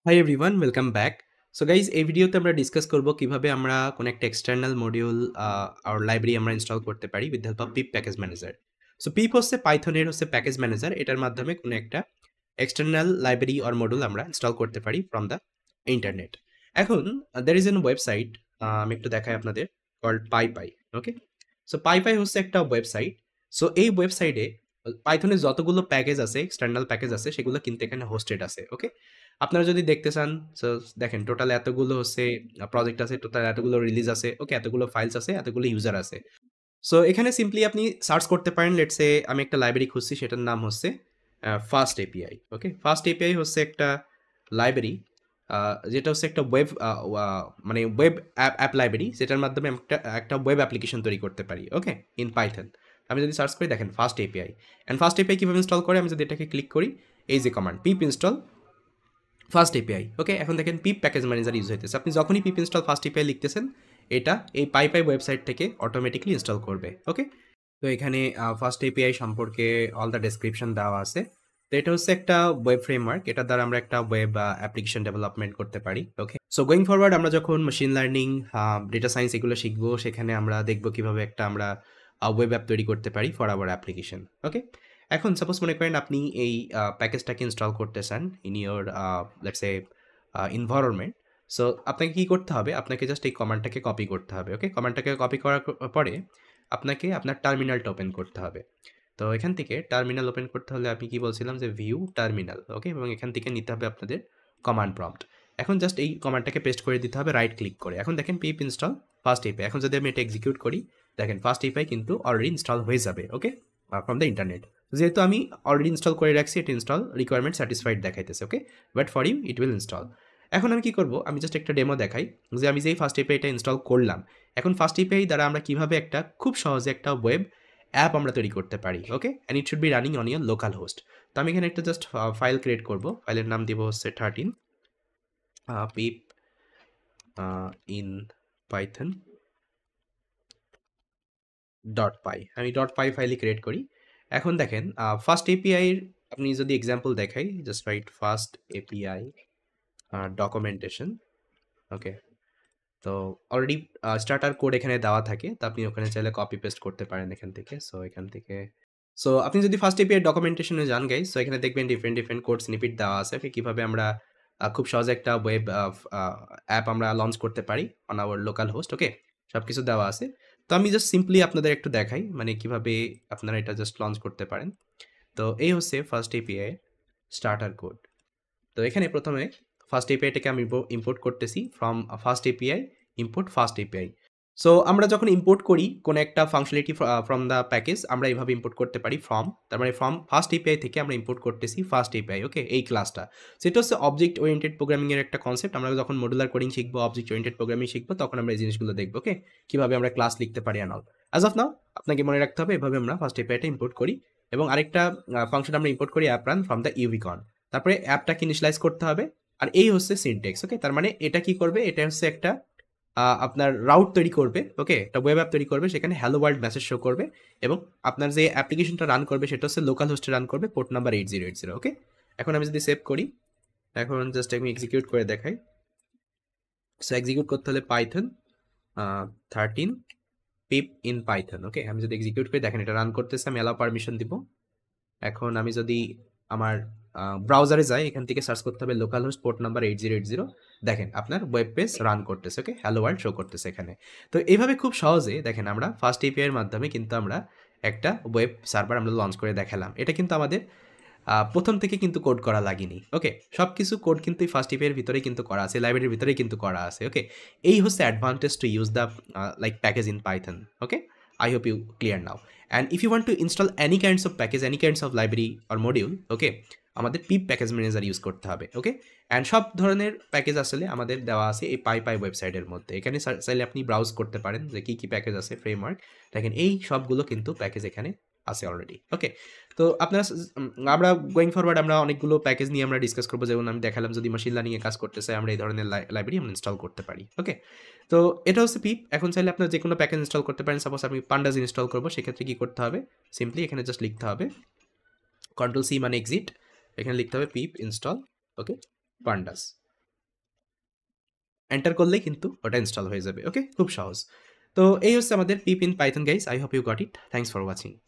High everyone, welcome back. So guys, এই ভিডিওতে আমরা ডিসকাস করব কিভাবে আমরা কোনো একটা এক্সটার্নাল মডিউল আর লাইব্রেরি আমরা ইনস্টল করতে পারি with help of pip package manager. So pip হচ্ছে পাইথনের প্যাকেজ ম্যানেজার। এটার মাধ্যমে কোনো একটা এক্সটার্নাল লাইব্রেরি অর মডিউল আমরা ইনস্টল করতে পারি ফ্রম দ্য ইন্টারনেট। এখন দ্যার ইজ এন ওয়েবসাইট, আমি একটু দেখাই আপনাদের, কল্ড পাইপাই। ওকে, সো পাইপাই হচ্ছে একটা ওয়েবসাইট। সো এই ওয়েবসাইটে পাইথনের যতগুলো প্যাকেজ আছে, এক্সটার্নাল প্যাকেজ আছে, সেগুলো কিন্তু এখানে হোস্টেড আছে। ওকে, আপনারা যদি দেখতে চান, সো দেখেন টোটাল এতগুলো প্রজেক্ট আছে, টোটাল এতগুলো রিলিজ আছে, ওকে, এতগুলো ফাইলস আছে, এতগুলো ইউজার আছে। সো এখানে সিম্পলি আপনি সার্চ করতে পারেন। লেটস সে আমি একটা লাইব্রেরি খুঁজছি, সেটার নাম হচ্ছে ফাস্ট এপিআই। ওকে, ফাস্ট এপিআই হচ্ছে একটা লাইব্রেরি, যেটা হচ্ছে একটা ওয়েব, মানে ওয়েব অ্যাপ লাইব্রেরি, যেটার মাধ্যমে একটা একটা ওয়েব অ্যাপ্লিকেশন তৈরি করতে পারি। ওকে, ইন পাইথন। আমি যদি সার্চ করি, দেখেন fast API. And fast API কীভাবে ইনস্টল করে, আমি যদি এটাকে ক্লিক করি, এই যে কমান্ড পিপ ইনস্টল ফার্স্ট এপিআই। ওকে, এখন দেখেন পিপ প্যাকেজ ম্যানেজার ইউজ হইতেছে। আপনি যখনই পিপ ইনস্টল ফার্স্ট এপিআই লিখতেছেন, এটা এই পাইপাই ওয়েবসাইট থেকে অটোমেটিকলি ইনস্টল করবে। ওকে, তো এখানে ফার্স্ট এপিআই সম্পর্কে অল দ্য ডেসক্রিপশন দেওয়া আছে। তো এটা হচ্ছে একটা ওয়েব ফ্রেমওয়ার্ক, এটা দ্বারা আমরা একটা ওয়েব অ্যাপ্লিকেশন ডেভেলপমেন্ট করতে পারি। ওকে, সো গোয়িং ফরওয়ার্ড আমরা যখন মেশিন লার্নিং, ডেটা সায়েন্স এগুলো শিখবো, সেখানে আমরা দেখবো কিভাবে একটা আমরা ওয়েব অ্যাপ তৈরি করতে পারি ফর আওয়ার অ্যাপ্লিকেশন। ওকে, এখন সাপোজ মনে করেন আপনি এই প্যাকেজটাকে ইনস্টল করতে চান in your let's say environment. So আপনাকে কি করতে হবে, আপনাকে জাস্ট এই কমান্ডটাকে কপি করতে হবে। ওকে, কমান্ডটাকে কপি করার পরে আপনাকে আপনার টার্মিনালটা ওপেন করতে হবে। তো এখান থেকে টার্মিনাল ওপেন করতে হলে আমি কি বলছিলাম যে ভিউ টার্মিনাল। ওকে, এবং এখান থেকে নিতে হবে আপনাদের কমান্ড প্রম্পট। এখন জাস্ট এই কমান্ডটাকে পেস্ট করে দিতে হবে রাইট ক্লিক করে। এখন দেখেন পিপ ইনস্টল ফার্স্ট এপিআই। এখন যদি আমি এটা এক্সিকিউট করি, দেখেন ফার্স্ট এপিআই কিন্তু অলরেডি ইনস্টল হয়ে যাবে। ওকে, ফ্রম দ্য ইন্টারনেট। যেহেতু আমি অলরেডি ইনস্টল করে রাখছি, এটা ইনস্টল রিকোয়ারমেন্ট স্যাটিসফাইড দেখাইতেছে। Okay, but for you it will install. এখন আমি কি করব, আমি জাস্ট একটা ডেমো দেখাই যে আমি যেই ফার্স্ট এপিআইটা ইনস্টল করলাম, এখন ফার্স্ট এপিআই দ্বারা আমরা কিভাবে একটা খুব সহজে একটা ওয়েব অ্যাপ আমরা তৈরি করতে পারি। Okay, and it should be running on your local host. তো আমি এখানে একটা জাস্ট ফাইল ক্রিয়েট করব। ফাইলের নাম দিব হচ্ছে 13 পিপ ইন পাইথন ডট পাই। আমি ডট পাই ফাইলই ক্রিয়েট করি। এখন দেখেন ফার্স্ট এপিআইয়ের আপনি যদি এক্সাম্পল দেখাই, just write first API documentation. Okay, তো অলরেডি স্টার্টার কোড এখানে দেওয়া থাকে, তো আপনি ওখানে চাইলে কপি পেস্ট করতে পারেন এখান থেকে। সো এখান থেকে, সো আপনি যদি ফার্স্ট এপিআই ডকুমেন্টেশনে যান গাইস, সো এখানে দেখবেন ডিফারেন্ট ডিফারেন্ট কোড স্নিপেট দেওয়া আছে। ওকে, কিভাবে আমরা খুব সহজে একটা ওয়েব অ্যাপ আমরা লঞ্চ করতে পারি অন আওয়ার লোকাল হোস্ট। ওকে, সব কিছু দেওয়া আছে। তো আমি জাস্ট সিম্পলি আপনাদের একটু দেখাই, মানে কিভাবে আপনারা এটা জাস্ট লঞ্চ করতে পারেন। তো এই হচ্ছে ফার্স্ট এপিআই স্টার্টার কোড। তো এখানে প্রথমে ফার্স্ট এপিআইটাকে আমি ইম্পোর্ট করতেছি from first API, import first API. So আমরা যখন ইম্পোর্ট করি কোনো একটা ফাংশনালিটি ফ্রম দ্য প্যাকেজ, আমরা এইভাবে ইম্পোর্ট করতে পারি ফ্রম, তার মানে ফ্রম ফার্স্ট এপিআই থেকে আমরা ইম্পোর্ট করতেছি ফার্স্ট এপিআই। ওকে, এই ক্লাসটা, সেটা হচ্ছে অবজেক্ট ওরিয়েন্টেড প্রোগ্রামিং এর একটা কনসেপ্ট। আমরা যখন মডুলার কোডিং শিখবো, অবজেক্ট ওরিয়েন্টেড প্রোগ্রামিং শিখবো, তখন আমরা এই জিনিসগুলো দেখবো। ওকে, কিভাবে আমরা ক্লাস লিখতে পারি অ্যান্ড অল। অ্যাজ অফ নাও আপনাকে মনে রাখতে হবে এভাবে আমরা ফার্স্ট এপিআইটা ইম্পোর্ট করি, এবং আরেকটা ফাংশন আমরা ইম্পোর্ট করি অ্যাপ রান ফ্রম দ্য ইউভিকন। তারপরে অ্যাপটাকে ইনিশিয়ালাইজ করতে হবে। আর এই হচ্ছে সিনটেক্স। ওকে, তার মানে এটা কি করবে, এটা হচ্ছে একটা আপনার রাউট তৈরি করবে। ওকে, একটা ওয়েব অ্যাপ তৈরি করবে, সেখানে হ্যালো ওয়ার্ল্ড মেসেজ শো করবে, এবং আপনার যে অ্যাপ্লিকেশনটা রান করবে সেটা হচ্ছে লোকাল হোস্টে রান করবে, পোর্ট নাম্বার 8080। ওকে, এখন আমি যদি সেভ করি, এখন জাস্ট আমি এক্সিকিউট করে দেখাই। সো এক্সিকিউট করতে হলে পাইথন 13 পিপ ইন পাইথন। ওকে, আমি যদি এক্সিকিউট করি, দেখেন এটা রান করতেছে, আমি অ্যালাউ পারমিশন দিব। এখন আমি যদি আমার ব্রাউজারে যাই, এখান থেকে সার্চ করতে হবে লোকাল হোস্ট পোর্ট নাম্বার 8080। দেখেন আপনার ওয়েব পেজ রান করতেছে। ওকে, হ্যালো ওয়ার্ল্ড শো করতেছে এখানে। তো এইভাবে খুব সহজে দেখেন আমরা ফার্স্ট এপিআই এর মাধ্যমে কিন্তু আমরা একটা ওয়েব সার্ভার আমরা লঞ্চ করে দেখালাম। এটা কিন্তু আমাদের প্রথম থেকে কিন্তু কোড করা লাগেনি। ওকে, সব কিছু কোড কিন্তু এই ফার্স্ট এপিআই এর ভিতরেই কিন্তু করা আছে, লাইব্রেরির ভিতরেই কিন্তু করা আছে। ওকে, এই হচ্ছে advantage to use the like package in Python. Okay, I hope you clear now. And if you want to install any kinds of package, any kinds of library or module, okay, আমাদের পিপ package manager use করতে হবে। ওকে, and সব ধরনের package আসলে আমাদের দেওয়া আছে এই পাই ওয়েবসাইটের মধ্যে। এখানে চাইলে আপনি ব্রাউজ করতে পারেন যে কী কী প্যাকেজ আছে, ফ্রেমওয়ার্ক। দেখেন এই সবগুলো কিন্তু প্যাকেজ এখানে আছে অলরেডি। ওকে, তো আপনারা আমরা গোয়িং ফরওয়ার্ড আমরা অনেকগুলো প্যাকেজ নিয়ে আমরা ডিসকাস করবো। যেমন আমি দেখালাম যদি মেশিন লার্নিংয়ে কাজ করতে চাই, আমরা এই ধরনের লাইব্রেরি আমরা ইনস্টল করতে পারি। ওকে, তো এটা হচ্ছে পিপ। এখন চাইলে আপনার যে কোনো প্যাকেজ ইনস্টল করতে পারেন। সাপোজ আমি পান্ডাস ইনস্টল করবো, সেক্ষেত্রে কী করতে হবে, সিম্পলি এখানে জাস্ট লিখতে হবে কন্ট্রোল সি মানে এক্সিট, এখানে লিখতে হবে পিপ ইনস্টল, ওকে, পান্ডাস। এন্টার করলেই কিন্তু ওটা ইনস্টল হয়ে যাবে। ওকে, খুব সহজ। তো এই হচ্ছে আমাদের pip in Python guys. I hope you got it. Thanks for watching.